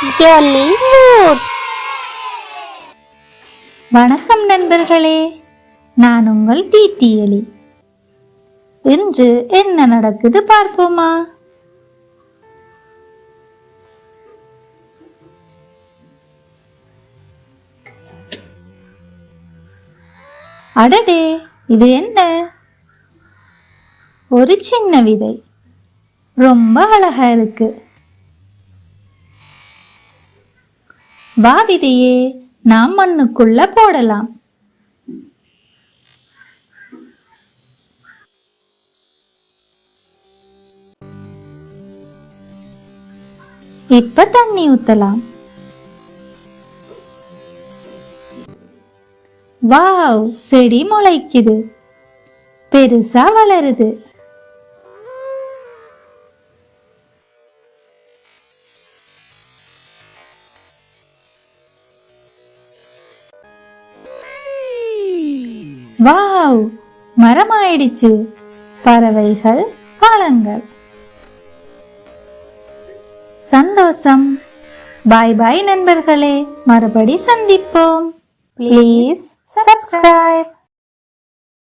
Jolly mood. வணக்கம் நண்பர்களே, நான் உங்கள் தீட்டி எலி. இன்று என்ன நடக்குது பார்ப்போமா? அடடே, இது என்ன? ஒரு சின்ன விதை, ரொம்ப அழகா இருக்கு. வா விதையே, நாம் மண்ணுக்குள்ள போடலாம். இப்ப தண்ணி ஊத்தலாம். வாவ், செடி முளைக்குது, பெருசா வளருது. வாவ், மரமாயிடுச்சு. பறவைகள், பழங்கள். சந்தோஷம். பாய் பாய் நண்பர்களே, மறுபடி சந்திப்போம். Please subscribe.